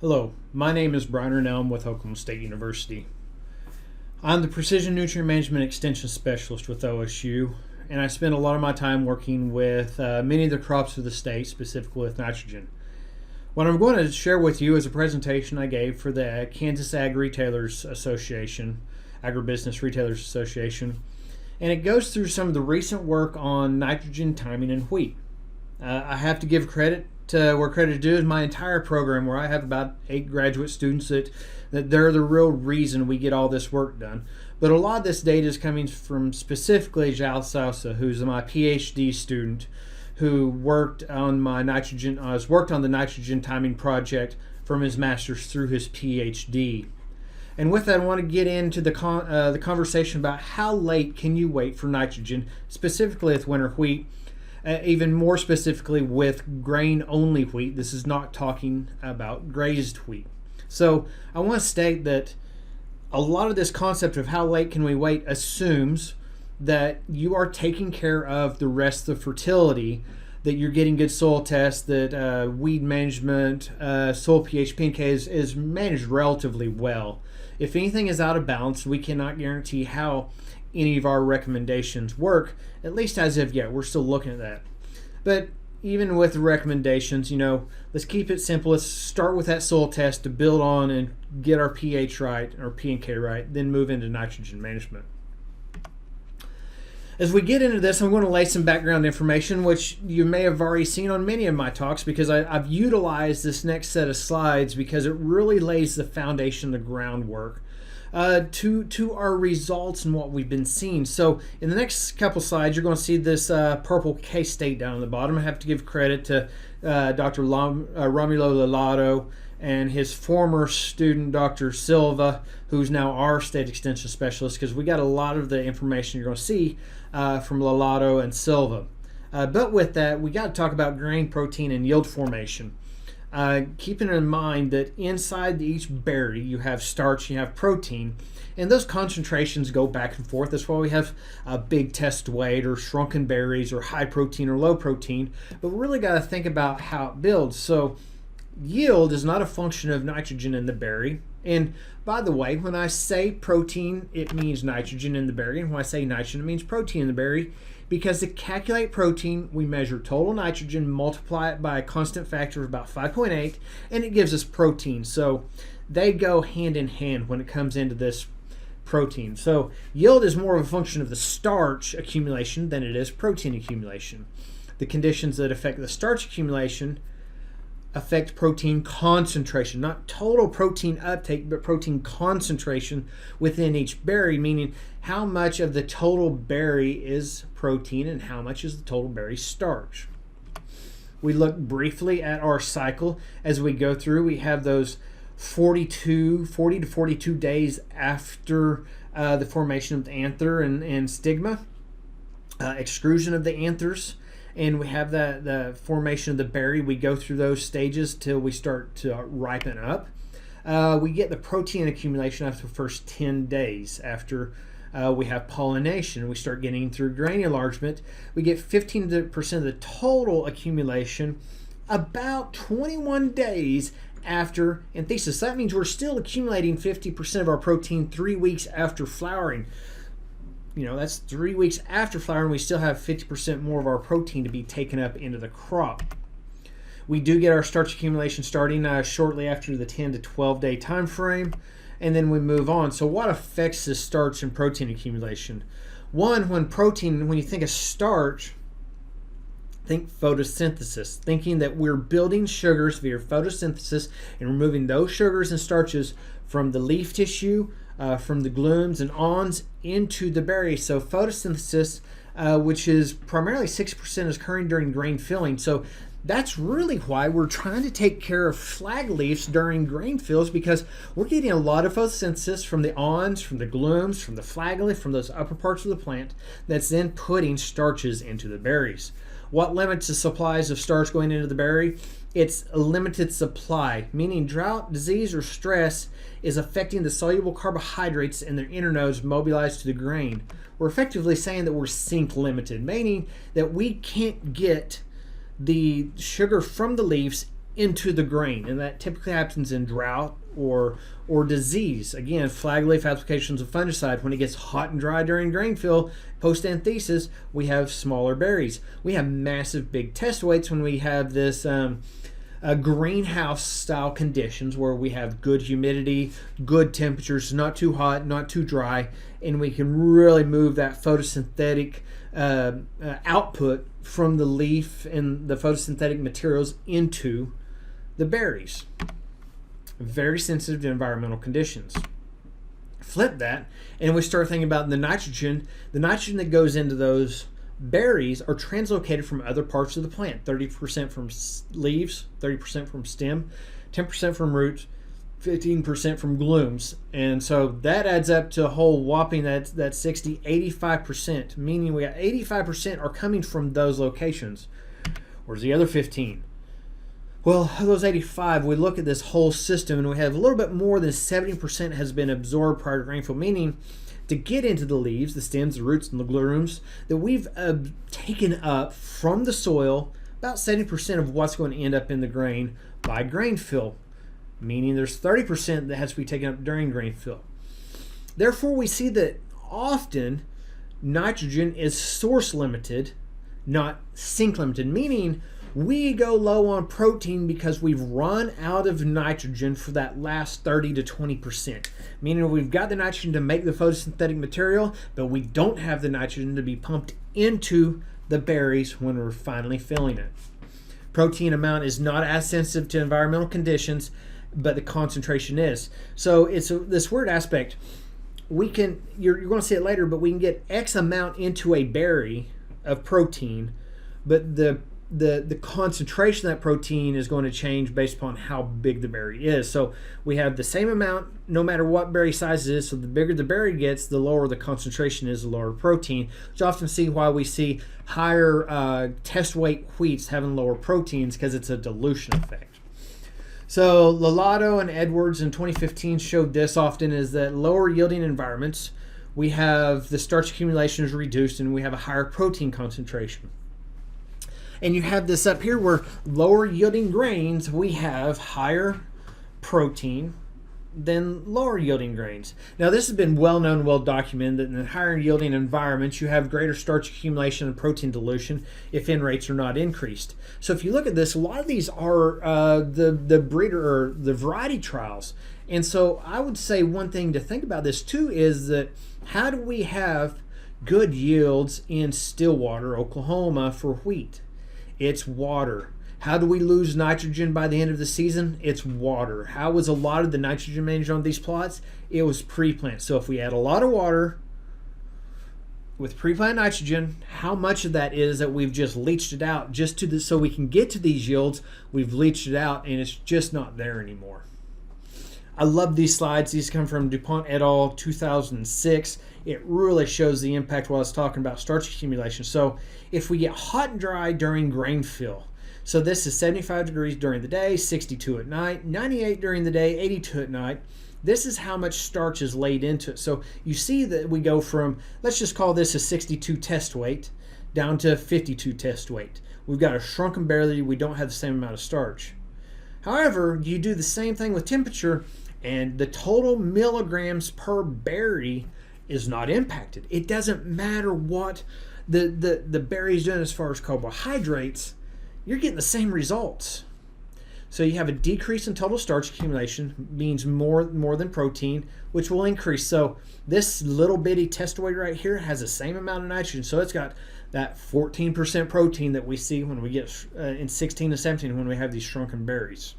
Hello, my name is Brian Rennell with Oklahoma State University. I'm the Precision Nutrient Management Extension Specialist with OSU, and I spend a lot of my time working with many of the crops of the state, specifically with nitrogen. What I'm going to share with you is a presentation I gave for the Kansas Retailers Association, Agribusiness Retailers Association, and it goes through some of the recent work on nitrogen timing in wheat. I have to give credit to where credit is due is my entire program, where I have about 8 graduate students that they're the real reason we get all this work done. But a lot of this data is coming from specifically Jal Sousa, who's my PhD student, who worked on the nitrogen timing project from his master's through his PhD. And with that, I want to get into the conversation about how late can you wait for nitrogen, specifically with winter wheat. Even more specifically with grain-only wheat. This is not talking about grazed wheat. So I want to state that a lot of this concept of how late can we wait assumes that you are taking care of the rest of the fertility, that you're getting good soil tests, that weed management, soil pH, P&K is managed relatively well. If anything is out of balance, we cannot guarantee how any of our recommendations work, at least as of yet. We're still looking at that. But even with the recommendations, let's keep it simple. Let's start with that soil test to build on and get our pH right, or P&K right, then move into nitrogen management. As we get into this, I'm going to lay some background information, which you may have already seen on many of my talks, because I've utilized this next set of slides because it really lays the foundation, the groundwork to our results and what we've been seeing. So in the next couple slides, you're going to see this purple case state down at the bottom. I have to give credit to Dr. Romulo Lalato and his former student, Dr. Silva, who's now our state extension specialist, because we got a lot of the information you're going to see from Lalato and Silva. But with that, we got to talk about grain, protein, and yield formation. Keeping in mind that inside each berry you have starch, you have protein, and those concentrations go back and forth. That's why we have a big test weight, or shrunken berries, or high protein or low protein. But we really got to think about how it builds. So yield is not a function of nitrogen in the berry. And by the way, when I say protein, it means nitrogen in the berry. And when I say nitrogen, it means protein in the berry. Because to calculate protein, we measure total nitrogen, multiply it by a constant factor of about 5.8, and it gives us protein. So they go hand in hand when it comes into this protein. So yield is more of a function of the starch accumulation than it is protein accumulation. The conditions that affect the starch accumulation affect protein concentration, not total protein uptake, but protein concentration within each berry, meaning how much of the total berry is protein and how much is the total berry starch. We look briefly at our cycle as we go through. We have those 40 to 42 days after the formation of the anther and stigma, extrusion of the anthers, and we have the formation of the berry. We go through those stages till we start to ripen up. We get the protein accumulation after the first 10 days. After we have pollination, we start getting through grain enlargement. We get 15% of the total accumulation about 21 days after anthesis. That means we're still accumulating 50% of our protein 3 weeks after flowering. That's 3 weeks after flowering. We still have 50% more of our protein to be taken up into the crop. We do get our starch accumulation starting shortly after the 10 to 12 day time frame, and then we move on. So what affects this starch and protein accumulation? One, when you think of starch, think photosynthesis, thinking that we're building sugars via photosynthesis and removing those sugars and starches from the leaf tissue, from the glumes and awns into the berry. So photosynthesis, which is primarily 6%, is occurring during grain filling. So that's really why we're trying to take care of flag leaves during grain fills, because we're getting a lot of photosynthesis from the awns, from the glumes, from the flag leaf, from those upper parts of the plant, that's then putting starches into the berries. What limits the supplies of starch going into the berry? It's a limited supply, meaning drought, disease, or stress is affecting the soluble carbohydrates in their inner nodes mobilized to the grain. We're effectively saying that we're sink limited, meaning that we can't get the sugar from the leaves into the grain, and that typically happens in drought or disease. Again, flag leaf applications of fungicide. When it gets hot and dry during grain fill, post-anthesis, we have smaller berries. We have massive big test weights when we have this greenhouse style conditions where we have good humidity, good temperatures, not too hot, not too dry, and we can really move that photosynthetic output from the leaf and the photosynthetic materials into the berries. Very sensitive to environmental conditions. Flip that, and we start thinking about the nitrogen. The nitrogen that goes into those berries are translocated from other parts of the plant. 30% from leaves, 30% from stem, 10% from roots, 15% from glooms. And so that adds up to a whole whopping that 85%, meaning we got 85% are coming from those locations. Where's the other 15? Well, of those 85, we look at this whole system and we have a little bit more than 70% has been absorbed prior to grain fill, meaning to get into the leaves, the stems, the roots, and the glooms, that we've taken up from the soil about 70% of what's going to end up in the grain by grain fill, meaning there's 30% that has to be taken up during grain fill. Therefore, we see that often nitrogen is source limited, not sink limited, meaning we go low on protein because we've run out of nitrogen for that last 30 to 20%. Meaning we've got the nitrogen to make the photosynthetic material, but we don't have the nitrogen to be pumped into the berries when we're finally filling it. Protein amount is not as sensitive to environmental conditions, but the concentration is. So it's this weird aspect. We can, you're going to see it later, but we can get X amount into a berry of protein, but the concentration of that protein is going to change based upon how big the berry is. So we have the same amount no matter what berry size it is. So the bigger the berry gets, the lower the concentration is, the lower protein, which often see why we see higher test weight wheats having lower proteins, because it's a dilution effect. So Lalato and Edwards in 2015 showed this often, is that lower yielding environments, we have the starch accumulation is reduced and we have a higher protein concentration. And you have this up here where lower yielding grains, we have higher protein than lower yielding grains. Now this has been well known, well documented, that in higher yielding environments you have greater starch accumulation and protein dilution if N rates are not increased. So if you look at this, a lot of these are the breeder or the variety trials. And so I would say one thing to think about this too is that how do we have good yields in Stillwater, Oklahoma for wheat? It's water. How do we lose nitrogen by the end of the season? It's water. How was a lot of the nitrogen managed on these plots? It was pre-plant. So if we add a lot of water with pre-plant nitrogen, how much of that is that we've just leached it out just to so we can get to these yields? We've leached it out and it's just not there anymore. I love these slides. These come from DuPont et al. 2006. It really shows the impact while I was talking about starch accumulation. So if we get hot and dry during grain fill, so this is 75 degrees during the day, 62 at night, 98 during the day, 82 at night. This is how much starch is laid into it. So you see that we go from, let's just call this a 62 test weight, down to 52 test weight. We've got a shrunken berry. We don't have the same amount of starch. However, you do the same thing with temperature, and the total milligrams per berry is not impacted. It doesn't matter what the berry's doing as far as carbohydrates, you're getting the same results. So you have a decrease in total starch accumulation, means more than protein, which will increase. So this little bitty test weight right here has the same amount of nitrogen. So it's got that 14% protein that we see when we get in 16 to 17 when we have these shrunken berries.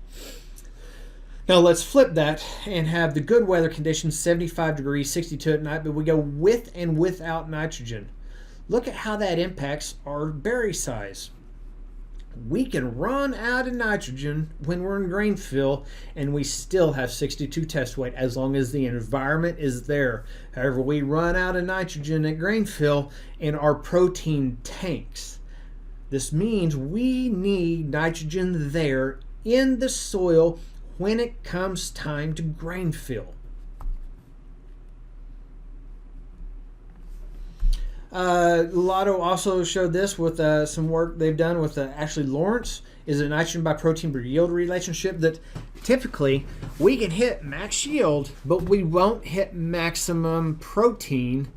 Now let's flip that and have the good weather conditions, 75 degrees, 62 at night, but we go with and without nitrogen. Look at how that impacts our berry size. We can run out of nitrogen when we're in grain fill and we still have 62 test weight as long as the environment is there. However, we run out of nitrogen at grain fill and our protein tanks. This means we need nitrogen there in the soil when it comes time to grain fill. Lotto also showed this with some work they've done with Ashley Lawrence. Is a nitrogen by protein per yield relationship that typically we can hit max yield, but we won't hit maximum protein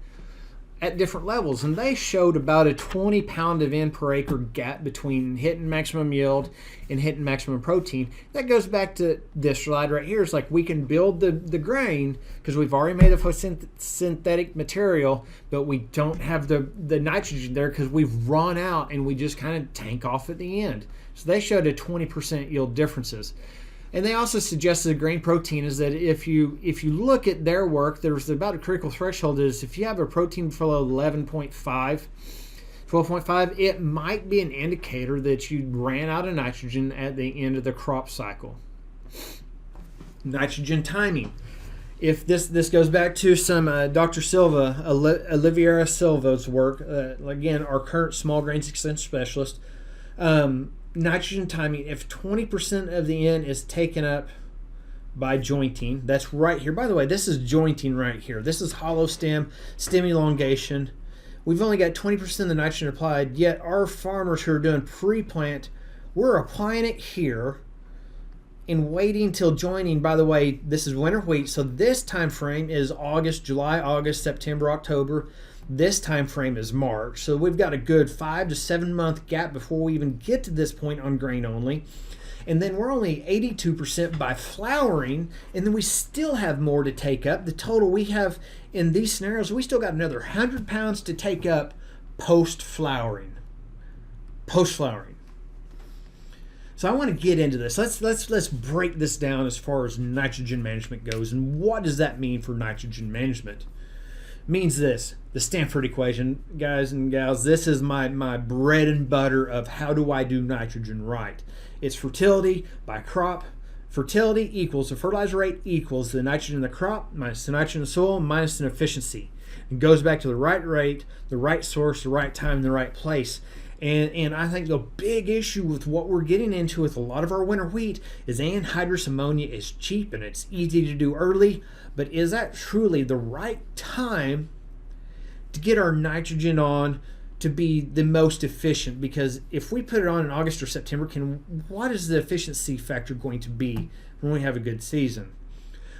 at different levels. And they showed about a 20 pound of N per acre gap between hitting maximum yield and hitting maximum protein. That goes back to this slide right here. It's like we can build the grain because we've already made a photosynthetic material, but we don't have the nitrogen there because we've run out and we just kind of tank off at the end. So they showed a 20% yield differences. And they also suggested grain protein is that if you look at their work, there's about a critical threshold is if you have a protein below 12.5, it might be an indicator that you ran out of nitrogen at the end of the crop cycle. Nitrogen timing. If this goes back to some Dr. Silva, Oliveira Silva's work, again, our current small grains extension specialist, nitrogen timing, if 20% of the N is taken up by jointing, that's right here. By the way, this is jointing right here. This is hollow stem elongation. We've only got 20% of the nitrogen applied, yet our farmers who are doing pre-plant, we're applying it here and waiting till joining. By the way, this is winter wheat, so this time frame is July, August, September, October. This time frame is March. So we've got a good 5 to 7 month gap before we even get to this point on grain only. And then we're only 82% by flowering, and then we still have more to take up. The total we have in these scenarios, we still got another 100 pounds to take up post-flowering. Post-flowering. So I want to get into this. Let's break this down as far as nitrogen management goes, and what does that mean for nitrogen management? Means this, the Stanford Equation, guys and gals. This is my bread and butter of how do I do nitrogen right. It's fertility by crop. Fertility equals the fertilizer rate equals the nitrogen in the crop minus the nitrogen in the soil minus the efficiency. It goes back to the right rate, the right source, the right time, the right place. And I think the big issue with what we're getting into with a lot of our winter wheat is anhydrous ammonia is cheap and it's easy to do early, but is that truly the right time to get our nitrogen on to be the most efficient? Because if we put it on in August or September, what is the efficiency factor going to be when we have a good season?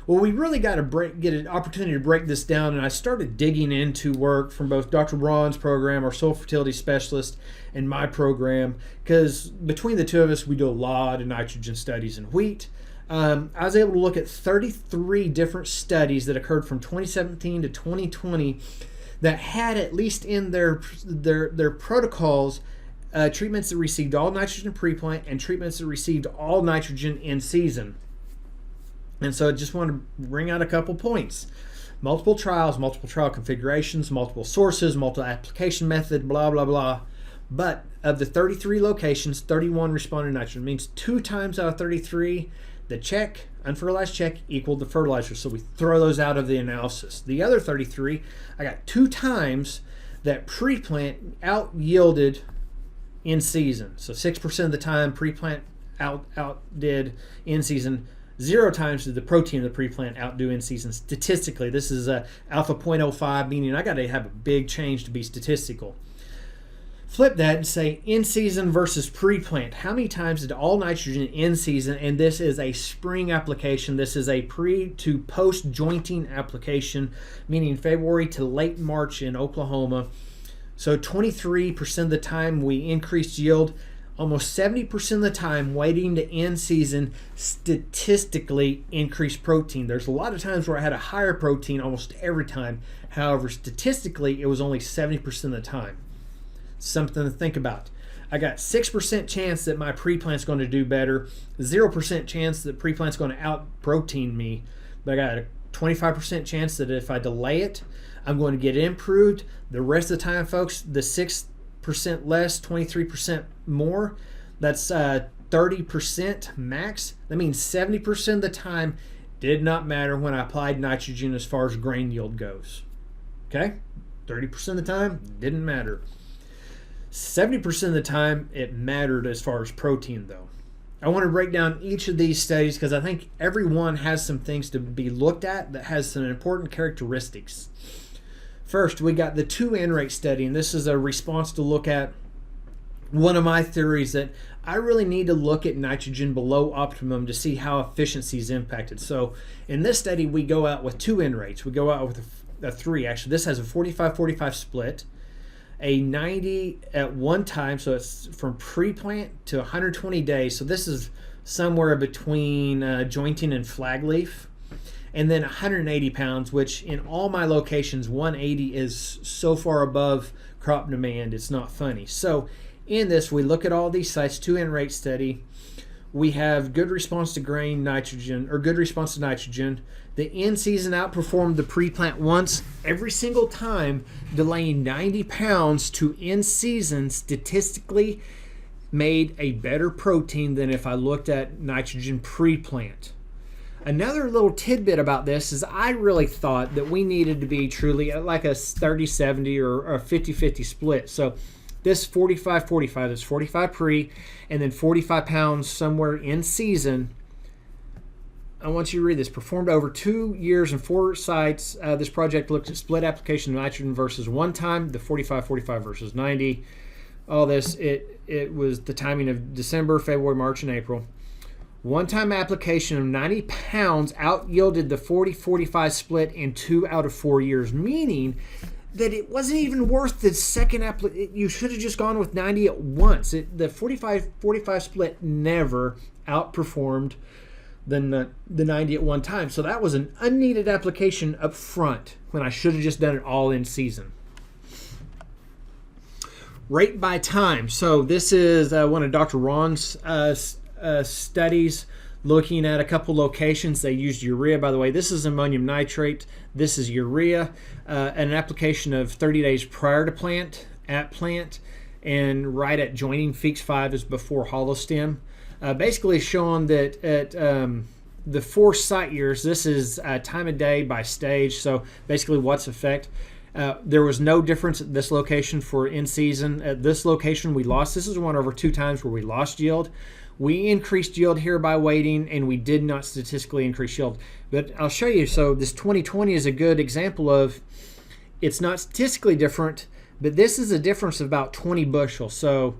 Well, we really got to get an opportunity to break this down, and I started digging into work from both Dr. Braun's program, our soil fertility specialist, and my program, because between the two of us, we do a lot of nitrogen studies in wheat. I was able to look at 33 different studies that occurred from 2017 to 2020 that had at least in their protocols treatments that received all nitrogen pre-plant and treatments that received all nitrogen in season. And so I just want to bring out a couple points. Multiple trials, multiple trial configurations, multiple sources, multiple application method, blah, blah, blah. But of the 33 locations, 31 responded to nitrogen. It means 2 times out of 33, the check, unfertilized check, equaled the fertilizer. So we throw those out of the analysis. The other 33, I got 2 times that pre-plant out-yielded in season. So 6% of the time pre-plant outdid in season. 0 times did the protein of the pre-plant outdo in season. Statistically, this is alpha 0.05, meaning I got to have a big change to be statistical. Flip that and say in season versus pre-plant. How many times did all nitrogen in season, and this is a spring application, this is a pre to post jointing application, meaning February to late March in Oklahoma. So 23% of the time we increased yield. Almost 70% of the time waiting to end season statistically increased protein. There's a lot of times where I had a higher protein almost every time. However, statistically, it was only 70% of the time. Something to think about. I got 6% chance that my pre-plant's going to do better, 0% chance that pre-plant's going to out-protein me, but I got a 25% chance that if I delay it, I'm going to get it improved. The rest of the time, folks, the 6% less, 23% more, that's 30% max. That means 70% of the time did not matter when I applied nitrogen as far as grain yield goes. Okay? 30% of the time didn't matter. 70% of the time it mattered as far as protein though. I want to break down each of these studies because I think every one has some things to be looked at that has some important characteristics. First, we got the 2N rate study, and this is a response to look at one of my theories that I really need to look at nitrogen below optimum to see how efficiency is impacted. So in this study, we go out with 2N rates. We go out with a 3. Actually, this has a 45-45 split, a 90 at one time, so it's from pre-plant to 120 days. So this is somewhere between jointing and flag leaf. And then 180 pounds, which in all my locations, 180 is so far above crop demand, it's not funny. So in this, we look at all these sites, 2N rate study. We have good response to grain nitrogen, or good response to nitrogen. The in-season outperformed the pre-plant once every single time, delaying 90 pounds to in-season statistically made a better protein than if I looked at nitrogen pre-plant. Another little tidbit about this is I really thought that we needed to be truly like a 30-70 or a 50-50 split. So this 45-45, that's 45 pre and then 45 pounds somewhere in season. I want you to read this. Performed over 2 years and 4 sites. This project looked at split application of nitrogen versus one time, the 45-45 versus 90. All this, it was the timing of December, February, March, and April. One-time application of 90 pounds out-yielded the 40-45 split in 2 out of 4 years, meaning that it wasn't even worth the second application. You should have just gone with 90 at once. The 45-45 split never outperformed the 90 at one time. So that was an unneeded application up front when I should have just done it all in season. Rate by time. So this is one of Dr. Ron's studies looking at a couple locations. They used urea, by the way. This is ammonium nitrate. This is urea. An application of 30 days prior to plant, at plant, and right at joining. Feeks 5 is before hollow stem. Basically showing that at the 4 site years, this is time of day by stage. So basically what's effect. There was no difference at this location for in season. At this location we lost. This is one over 2 times where we lost yield. We increased yield here by waiting, and we did not statistically increase yield. But I'll show you. So this 2020 is a good example of it's not statistically different, but this is a difference of about 20 bushels. So,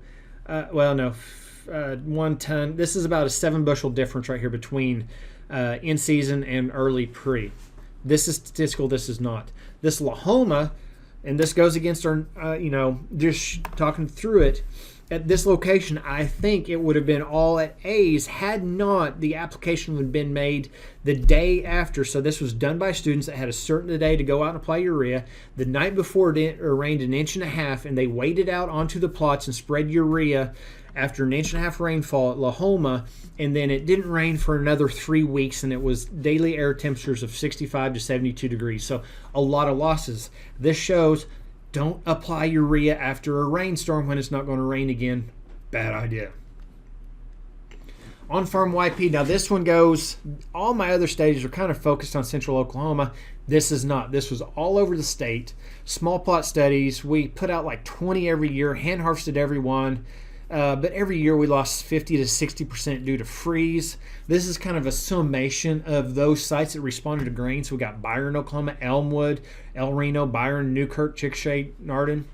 1 ton. This is about a 7 bushel difference right here between in season and early pre. This is statistical. This is not. This Lahoma, and this goes against our, just talking through it. At this location, I think it would have been all at A's had not the application had been made the day after. So this was done by students that had a certain day to go out and apply urea. The night before it rained 1.5 inches, and they waded out onto the plots and spread urea after 1.5 inches rainfall at Lahoma. And then it didn't rain for another 3 weeks, and it was daily air temperatures of 65 to 72 degrees. So a lot of losses. This shows don't apply urea after a rainstorm when it's not going to rain again. Bad idea. On-farm YP. Now this one goes, all my other stages are kind of focused on central Oklahoma. This is not. This was all over the state. Small plot studies. We put out like 20 every year, hand harvested every one. But every year we lost 50 to 60% due to freeze. This is kind of a summation of those sites that responded to grain. So we got Byron, Oklahoma, Elmwood, El Reno, Byron, Newkirk, Chickasha, Nardin.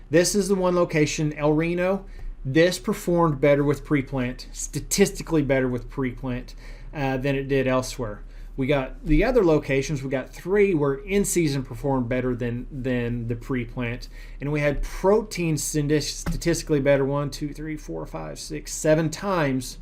This is the one location, El Reno. This performed better with pre-plant, statistically better with pre-plant than it did elsewhere. We got the other locations, we got 3 where in-season performed better than the pre-plant. And we had protein statistically better 1, 2, 3, 4, 5, 6, 7 times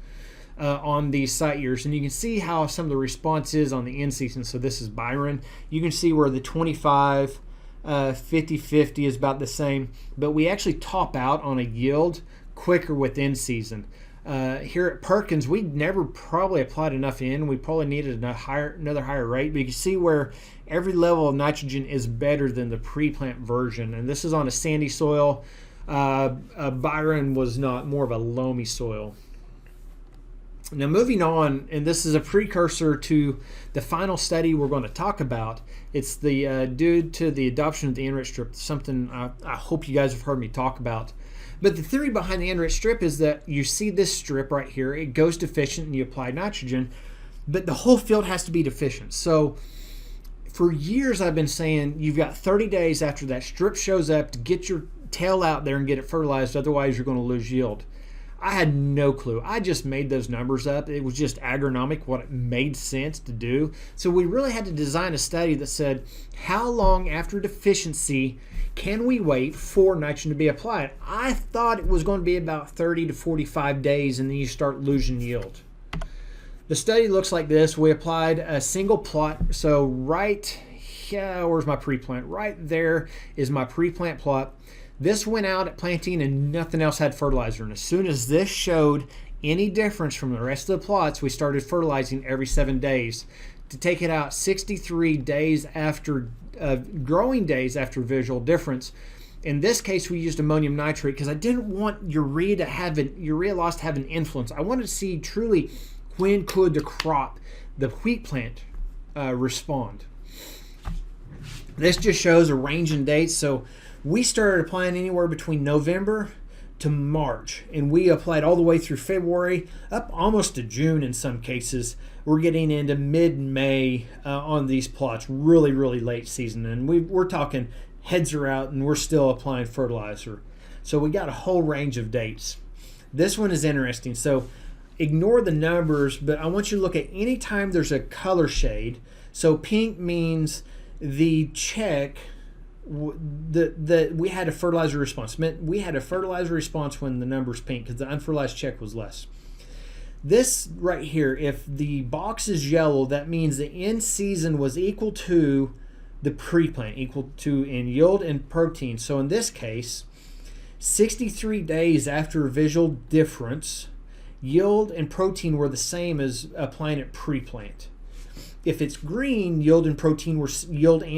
on these site years. And you can see how some of the response is on the in-season. So this is Byron. You can see where the 25, 50-50 is about the same. But we actually top out on a yield quicker with in-season. Here at Perkins, we never probably applied enough in. We probably needed another higher rate. But you can see where every level of nitrogen is better than the pre-plant version. And this is on a sandy soil. Byron was not, more of a loamy soil. Now moving on, and this is a precursor to the final study we're going to talk about. It's the due to the adoption of the enriched strip, something I hope you guys have heard me talk about. But the theory behind the enriched strip is that you see this strip right here, it goes deficient and you apply nitrogen, but the whole field has to be deficient. So For years I've been saying you've got 30 days after that strip shows up to get your tail out there and get it fertilized, otherwise you're going to lose yield. I had no clue. I just made those numbers up. It was just agronomic, what it made sense to do. So we really had to design a study that said, how long after deficiency can we wait for nitrogen to be applied? I thought it was going to be about 30 to 45 days, and then you start losing yield. The study looks like this. We applied a single plot. So right here, where's my pre-plant? Right there is my pre-plant plot. This went out at planting and nothing else had fertilizer. And as soon as this showed any difference from the rest of the plots, we started fertilizing every 7 days to take it out 63 days after growing days after visual difference. In this case, we used ammonium nitrate because I didn't want urea loss to have an influence. I wanted to see truly when could the wheat plant respond. This just shows a range in dates. So we started applying anywhere between November to March, and we applied all the way through February, up almost to June in some cases. We're getting into mid-May on these plots, really, really late season, and we're talking heads are out, and we're still applying fertilizer. So we got a whole range of dates. This one is interesting. So ignore the numbers, but I want you to look at any time there's a color shade. So pink means the check. We had a fertilizer response. We had a fertilizer response when the number's pink because the unfertilized check was less. This right here, if the box is yellow, that means the in season was equal to the pre-plant, equal to in yield and protein. So in this case, 63 days after visual difference, yield and protein were the same as applying it pre-plant. If it's green, yield and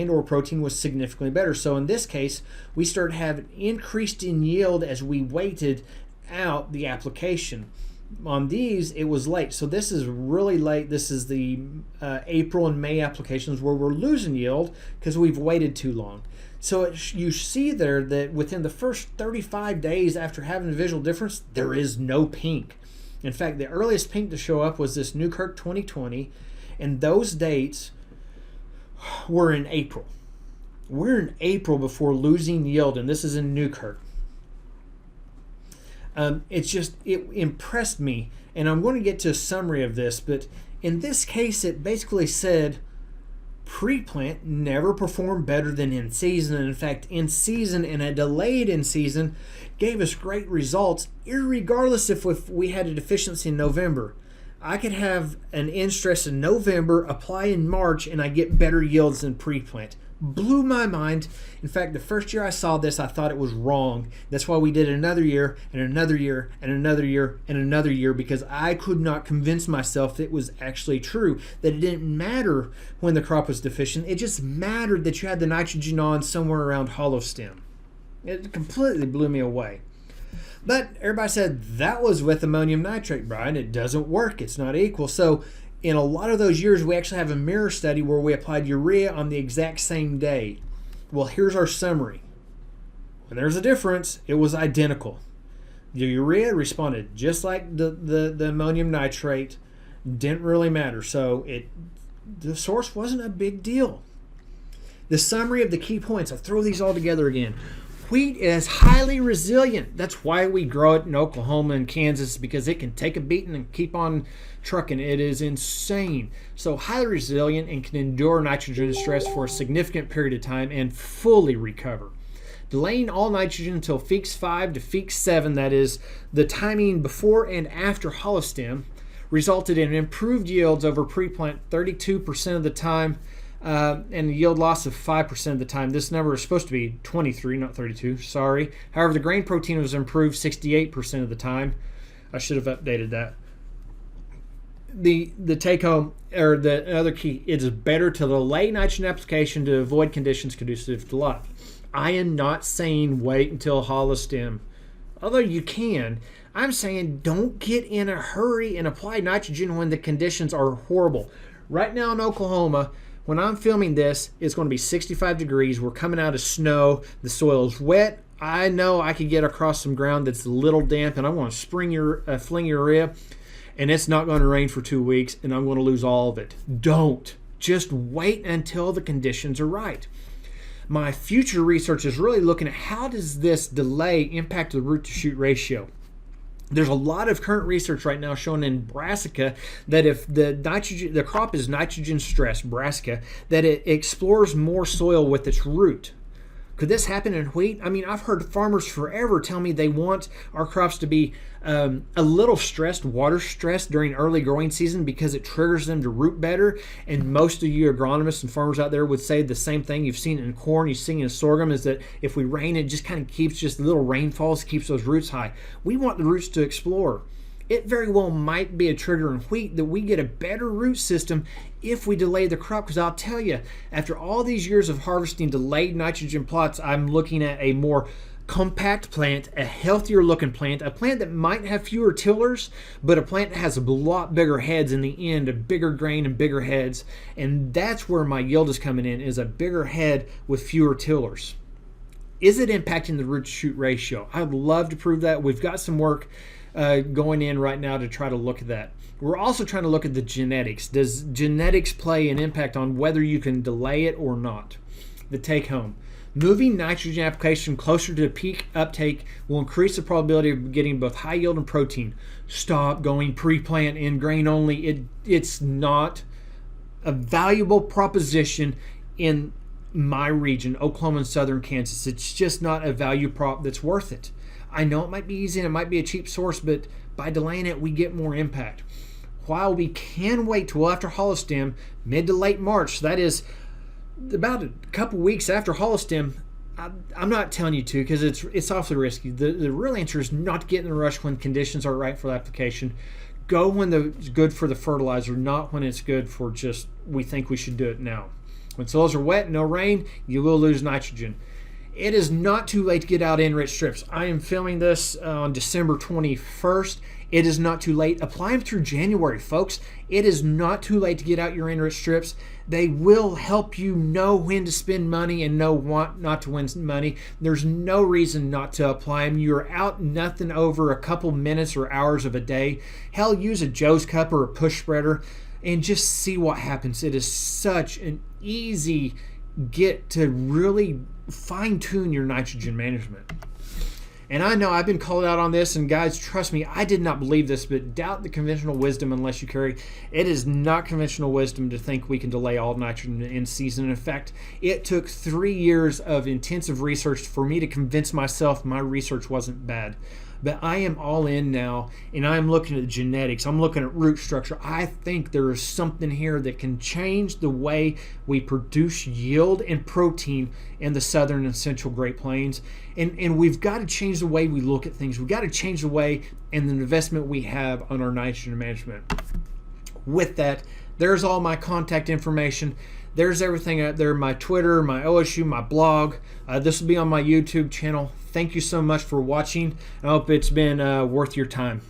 or protein was significantly better. So in this case, we started having increased in yield as we waited out the application. On these, it was late. So this is really late. This is the April and May applications where we're losing yield because we've waited too long. So you see there that within the first 35 days after having a visual difference, there is no pink. In fact, the earliest pink to show up was this Newkirk 2020. And those dates were in April. We're in April before losing yield, and this is in Newkirk. It impressed me, and I'm going to get to a summary of this, but in this case, it basically said pre-plant never performed better than in season. And in fact, in season and a delayed in season gave us great results, irregardless if we had a deficiency in November. I could have an in stress in November, apply in March, and I get better yields than pre-plant. Blew my mind. In fact, the first year I saw this, I thought it was wrong. That's why we did it another year, and another year, and another year, and another year, because I could not convince myself it was actually true, that it didn't matter when the crop was deficient. It just mattered that you had the nitrogen on somewhere around hollow stem. It completely blew me away. But everybody said that was with ammonium nitrate, Brian. It doesn't work. It's not equal. So in a lot of those years, we actually have a mirror study where we applied urea on the exact same day. Well, here's our summary. When there's a difference, it was identical. The urea responded just like the ammonium nitrate. Didn't really matter. So the source wasn't a big deal. The summary of the key points. I'll throw these all together again. Wheat is highly resilient. That's why we grow it in Oklahoma and Kansas, because it can take a beating and keep on trucking. It is insane. So highly resilient and can endure nitrogen stress for a significant period of time and fully recover. Delaying all nitrogen until Feeks 5 to Feeks 7, that is the timing before and after hollow stem, resulted in improved yields over pre-plant 32% of the time, and a yield loss of 5% of the time. This number is supposed to be 23, not 32, sorry. However, the grain protein was improved 68% of the time. I should have updated that. The take home, or the other key, it is better to delay nitrogen application to avoid conditions conducive to life. I am not saying wait until hollow stem, although you can. I'm saying don't get in a hurry and apply nitrogen when the conditions are horrible. Right now in Oklahoma, when I'm filming this, it's going to be 65 degrees. We're coming out of snow. The soil's wet. I know I could get across some ground that's a little damp, and I want to fling urea, and it's not going to rain for 2 weeks, and I'm going to lose all of it. Don't Just wait until the conditions are right. My future research is really looking at how does this delay impact the root to shoot ratio. There's a lot of current research right now showing in brassica that if the crop is nitrogen stressed, brassica, that it explores more soil with its root. Could this happen in wheat? I mean, I've heard farmers forever tell me they want our crops to be a little stressed, water stressed during early growing season because it triggers them to root better. And most of you agronomists and farmers out there would say the same thing. You've seen it in corn, you've seen it in sorghum, is that if we rain, it just kind of keeps just little rainfalls, keeps those roots high. We want the roots to explore. It very well might be a trigger in wheat that we get a better root system if we delay the crop, because I'll tell you, after all these years of harvesting delayed nitrogen plots, I'm looking at a more compact plant, a healthier looking plant, a plant that might have fewer tillers, but a plant that has a lot bigger heads in the end, a bigger grain and bigger heads, and that's where my yield is coming in, is a bigger head with fewer tillers. Is it impacting the root to shoot ratio? I'd love to prove that. We've got some work going in right now to try to look at that. We're also trying to look at the genetics. Does genetics play an impact on whether you can delay it or not? The take home. Moving nitrogen application closer to peak uptake will increase the probability of getting both high yield and protein. Stop going pre-plant in grain only. It's not a valuable proposition in my region, Oklahoma and southern Kansas. It's just not a value prop that's worth it. I know it might be easy and it might be a cheap source, but by delaying it, we get more impact. While we can wait till after holostem, mid to late March, that is about a couple weeks after holostem, I'm not telling you to because it's awfully risky. The real answer is not to get in a rush when conditions are right for the application. Go when it's good for the fertilizer, not when it's good for just we think we should do it now. When soils are wet, no rain, you will lose nitrogen. It is not too late to get out enriched strips. I am filming this on December 21st. It is not too late. Apply them through January, folks. It is not too late to get out your enriched strips. They will help you know when to spend money and know not to win money. There's no reason not to apply them. You're out nothing over a couple minutes or hours of a day. Hell, use a Joe's cup or a push spreader and just see what happens. It is such an easy get to really fine-tune your nitrogen management. And I know I've been called out on this, and guys, trust me, I did not believe this, but doubt the conventional wisdom unless you carry. It is not conventional wisdom to think we can delay all nitrogen in season. In fact, it took 3 years of intensive research for me to convince myself my research wasn't bad. But I am all in now, and I'm looking at genetics. I'm looking at root structure. I think there is something here that can change the way we produce yield and protein in the southern and central Great Plains. And we've got to change the way we look at things. We've got to change the way and the investment we have on our nitrogen management. With that, there's all my contact information. There's everything out there, my Twitter, my OSU, my blog. This will be on my YouTube channel. Thank you so much for watching. I hope it's been worth your time.